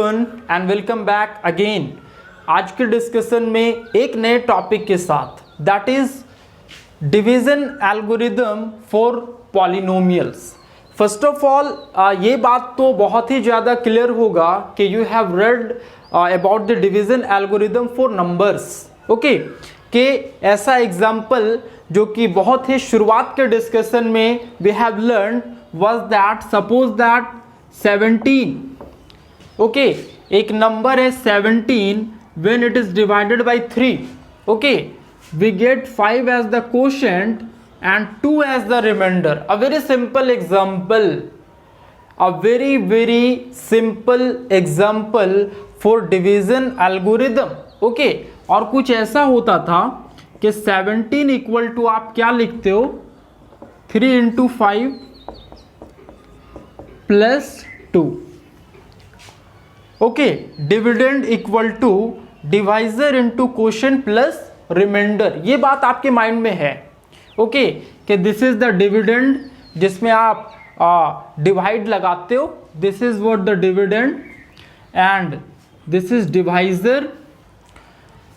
And welcome back again. आज के discussion में एक नए टॉपिक के साथ, that is division algorithm for polynomials. First of all ये बात तो बहुत ही ज़्यादा क्लियर होगा कि you have read about the division algorithm for numbers. Okay, कि ऐसा एग्जाम्पल जो कि बहुत ही शुरुआत के डिस्कशन में we have learn was that suppose that 17, okay, एक नंबर है 17 when it is divided by 3, okay, we get 5 as the quotient and 2 as the remainder. A very simple example, a very simple example for division algorithm, okay. और कुछ ऐसा होता था कि 17 equal to आप क्या लिखते हो, 3 into 5 plus 2, okay, dividend equal to divisor into quotient plus remainder. ये बात आपके माइंड में है, ओके, कि दिस इज द डिविडेंड जिसमें आप डिवाइड लगाते हो, this is what the dividend and this is divisor,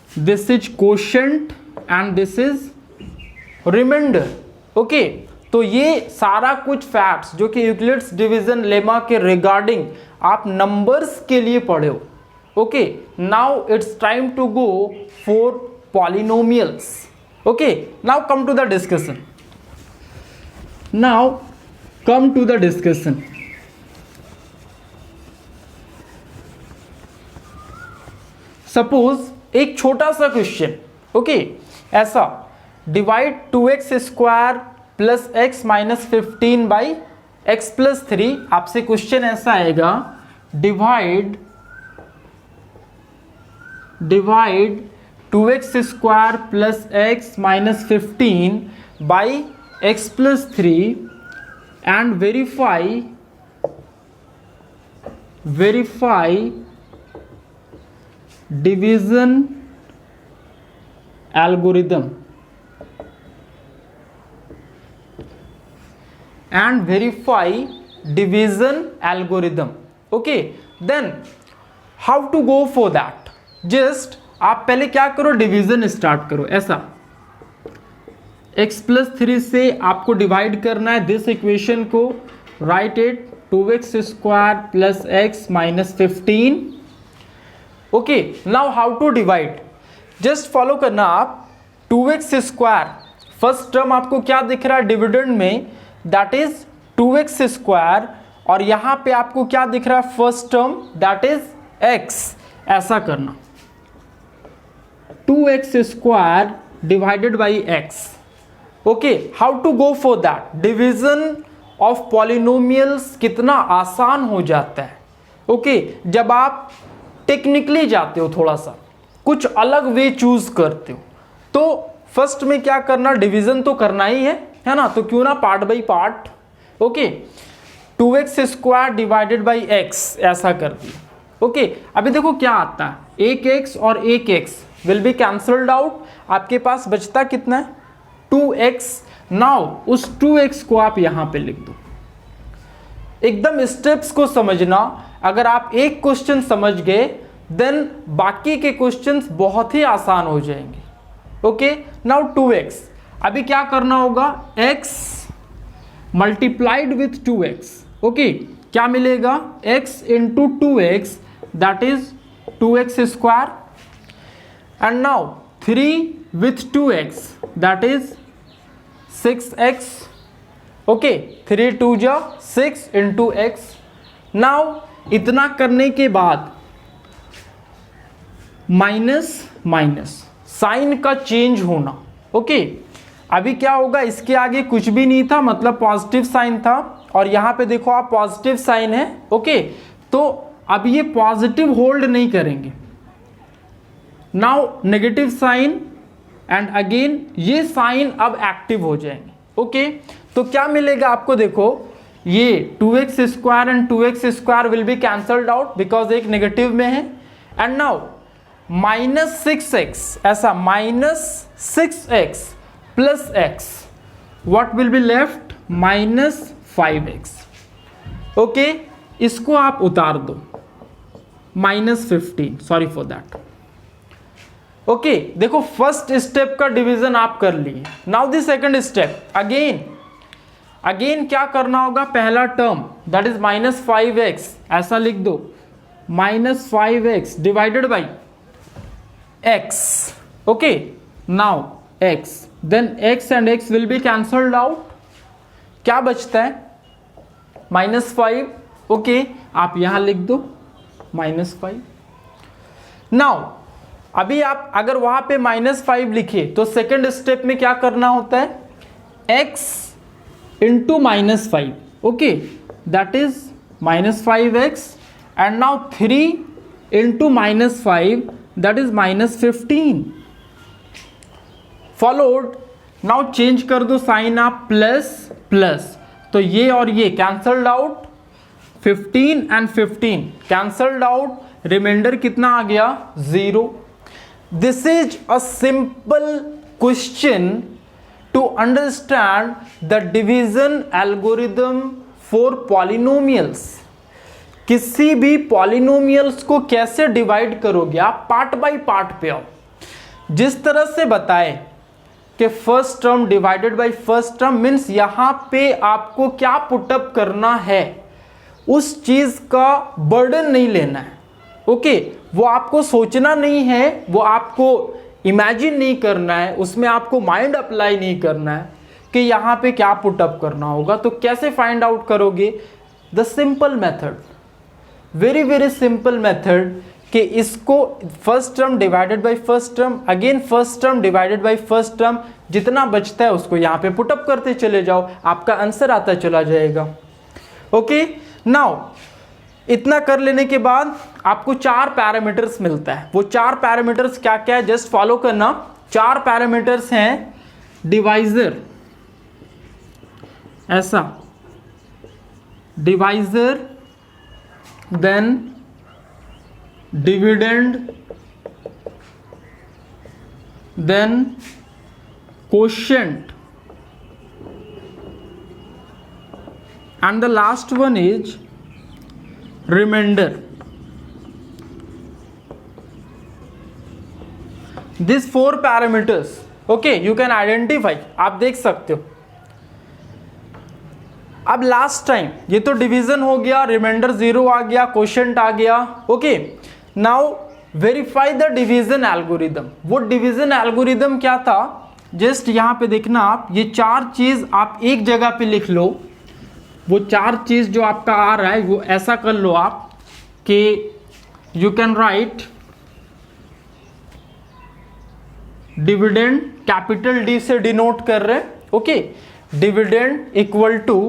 this is quotient and this is remainder, okay. तो ये सारा कुछ फैक्ट्स जो कि यूक्लिड्स डिवीजन लेमा के रिगार्डिंग आप नंबर्स के लिए पढ़े हो, okay. Now it's time to go for polynomials, okay. Now come to the discussion, now come to the discussion. Suppose एक छोटा सा क्वेश्चन, ओके, ऐसा divide 2x square plus x minus 15 by x plus 3। आपसे question ऐसा आएगा, divide 2x square plus x minus 15 by x plus 3 and verify division algorithm and verify division algorithm, okay. Then how to go for that? Just आप पहले क्या करो, division start करो। ऐसा x plus 3 से आपको डिवाइड करना है दिस इक्वेशन को, write it 2x square plus x minus 15, okay. Now how to divide, just follow करना आप। 2x स्क्वायर फर्स्ट टर्म आपको क्या दिख रहा है डिविडेंड में, दैट इज 2x स्क्वायर, और यहां पे आपको क्या दिख रहा है first term, that is x। ऐसा करना 2x square divided by x, okay. How to go for that, division of polynomials कितना आसान हो जाता है, ओके, जब आप टेक्निकली जाते हो, थोड़ा सा कुछ अलग वे चूज करते हो। तो फर्स्ट में क्या करना, डिवीजन तो करना ही है ना, तो क्यों ना part by part, okay. 2x square divided by x ऐसा कर दिया, ओके। अभी देखो क्या आता है, एक x और एक x will be cancelled out, आपके पास बचता कितना है 2x। नाउ उस 2x को आप यहां पे लिख दो। एकदम स्टेप्स को समझना, अगर आप एक क्वेश्चन समझ गए देन बाकी के क्वेश्चंस बहुत ही आसान हो जाएंगे, ओके। नाउ 2x, अभी क्या करना होगा, x multiplied with 2x, okay. क्या मिलेगा, x into 2x that is 2x square, and now 3 with 2x that is 6x, okay. 3 2 जा 6 इंटू x। नाउ इतना करने के बाद माइनस माइनस साइन का चेंज होना, ओके। अभी क्या होगा, इसके आगे कुछ भी नहीं था, मतलब पॉजिटिव साइन था, और यहां पे देखो आप पॉजिटिव साइन है, ओके। तो अब ये पॉजिटिव होल्ड नहीं करेंगे, now negative sign and again ये साइन अब एक्टिव हो जाएंगे, ओके। तो क्या मिलेगा आपको, देखो ये 2x square and 2x square will be cancelled out because एक नेगेटिव में है, एंड नाउ माइनस 6x, ऐसा minus 6x plus x, what will be left, minus 5x, okay. इसको आप उतार दो, -15, सॉरी फॉर दैट। ओके, देखो फर्स्ट स्टेप का डिवीजन आप कर लिए। Now the second step, again क्या करना होगा, पहला टर्म दैट इज -5x, ऐसा लिख दो, -5x divided by x। Okay, now x, then x and x will be cancelled out, क्या बचता है, -5। ओके, आप यहां लिख दो -5। नाउ अभी आप अगर वहां पे -5 लिखे तो सेकेंड स्टेप में क्या करना होता है, x into -5, okay, that is -5x, and now 3 into -5 that is -15, followed. Now change कर दो साइन आप, प्लस प्लस, तो ये और ये cancelled out, 15 and 15 cancelled out, remainder कितना आ गया, 0। This is a simple question to understand the division algorithm for polynomials. किसी भी पॉलिनोमियल्स को कैसे डिवाइड करोगे आप, पार्ट बाय पार्ट पे आओ। जिस तरह से बताए कि first term divided by first term means यहां पे आपको क्या पुटअप करना है, उस चीज का बर्डन नहीं लेना है। ओके, वो आपको सोचना नहीं है, वो आपको इमेजिन नहीं करना है, उसमें आपको माइंड अप्लाई नहीं करना है कि यहाँ पे क्या पुटअप करना होगा। तो कैसे फाइंड आउट करोगे, the simple method, very very simple method, कि इसको first term divided by first term, again first term divided by first term, जितना बचता है उसको यहाँ पे पुटअप करते चले जाओ, आपका आंसर आता चला जाएगा। ओके, नाउ इतना कर लेने के बाद आपको 4 पैरामीटर्स मिलता है। वो 4 पैरामीटर्स क्या क्या है, जस्ट फॉलो करना। 4 पैरामीटर्स हैं, डिवाइजर, ऐसा divisor, then dividend, then quotient, and the last one is remainder. These 4 parameters, okay, you can identify, आप देख सकते हो। अब लास्ट टाइम ये तो डिवीजन हो गया, रिमाइंडर 0 आ गया, क्वोशिएंट आ गया। Okay, now verify the division algorithm. वो डिवीजन एल्गोरिदम क्या था, जस्ट यहां पे देखना आप, ये 4 चीज आप एक जगह पे लिख लो। वो 4 चीज जो आपका आ रहा है वो ऐसा कर लो आप कि you can write dividend, capital D से डिनोट कर रहे हैं। Okay, dividend equal to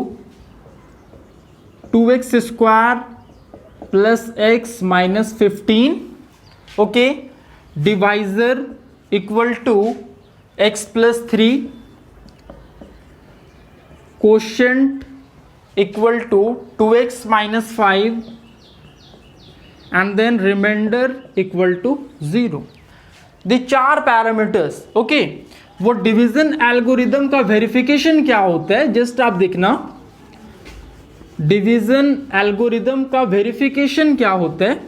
2x square plus x minus 15। Okay, divisor equal to x plus 3, quotient equal to 2x minus 5, and then remainder equal to 0। The 4 parameters. Okay, वो division algorithm का verification क्या होता है, just आप देखना, division algorithm का verification क्या होता है,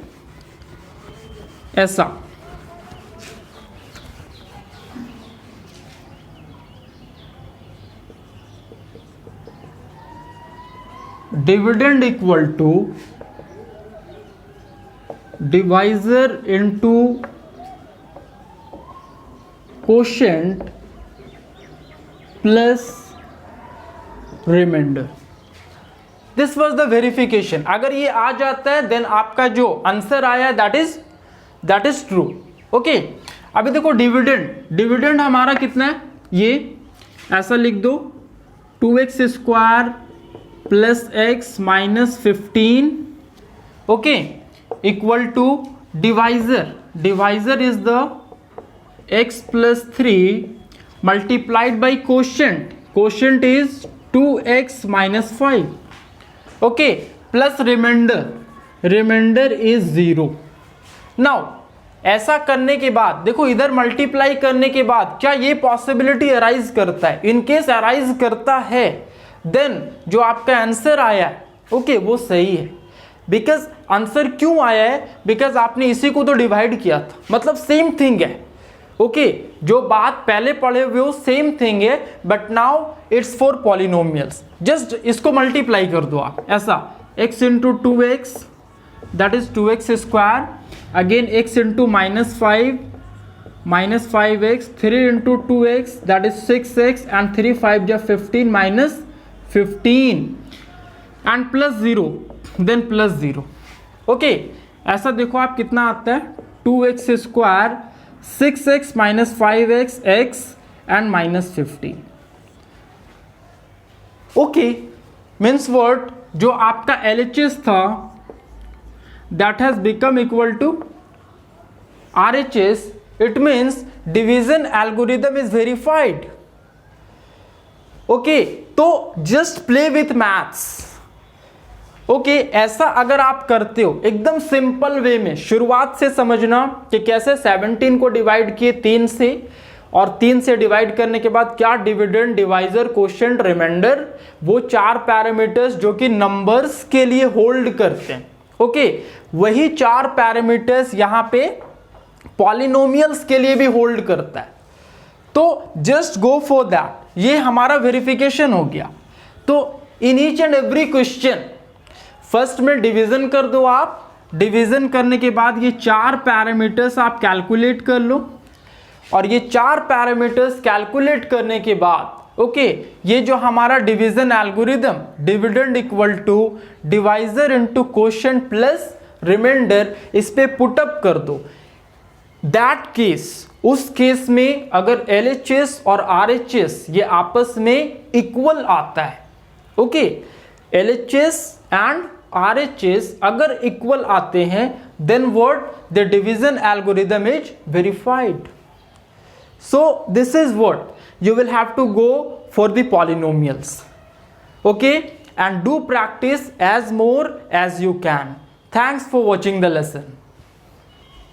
ऐसा, dividend equal to divisor into quotient plus remainder. This was the verification. अगर ये आ जाता है देन आपका जो आंसर आया दैट इज ट्रू। ओके, अभी देखो डिविडेंड हमारा कितना है, ये ऐसा लिख दो, 2x square plus x minus 15, okay, equal to divisor is the x plus 3 multiplied by quotient is 2x minus 5, okay, plus remainder is 0। now ऐसा करने के बाद देखो, इधर मल्टीप्लाई करने के बाद क्या ये पॉसिबिलिटी अराइज करता है, इन केस अराइज करता है देन जो आपका आंसर आया है ओके वो सही है। बिकॉज आंसर क्यों आया है, बिकॉज आपने इसी को तो डिवाइड किया था, मतलब सेम थिंग है। ओके जो बात पहले पढ़े हुए हो सेम थिंग है, but now it's for polynomials. Just इसको मल्टीप्लाई कर दो आप ऐसा, x into 2x that is 2x square, again x into minus 5x, 3 into 2x that is 6x and 3 5 जा 15 minus 15 and plus 0 then plus 0। Okay ऐसा देखो आप कितना आता है, 2x square 6x minus 5x x and minus 15। Okay means what, जो आपका LHS था that has become equal to RHS, it means division algorithm is verified. Okay तो just play with maths. Okay ऐसा अगर आप करते हो एकदम सिंपल वे में, शुरुआत से समझना कि कैसे 17 को डिवाइड किए 3 से, और 3 से डिवाइड करने के बाद क्या डिविडेंड, डिवाइजर, कोशेंट, रिमाइंडर, वो 4 पैरामीटर्स जो कि नंबर्स के लिए होल्ड करते हैं। ओके वही 4 पैरामीटर्स यहां पे पॉलिनोमियल्स के लिए भी होल्ड करता है। तो जस्ट गो फॉर दैट, ये हमारा वेरिफिकेशन हो गया। तो in each and every question first में डिवीजन कर दो आप, डिवीजन करने के बाद ये 4 पैरामीटर्स आप कैलकुलेट कर लो, और ये 4 पैरामीटर्स कैलकुलेट करने के बाद ओके ये जो हमारा division algorithm, dividend equal to divisor into quotient plus remainder, इस पे पुटअप कर दो। दैट केस, उस केस में अगर LHS और RHS ये आपस में इक्वल आता है, ओके LHS एंड RHS अगर इक्वल आते हैं, then what, the division algorithm is verified. So this is what you will have to go for the polynomials, okay, and do practice as more as you can. Thanks for watching the lesson.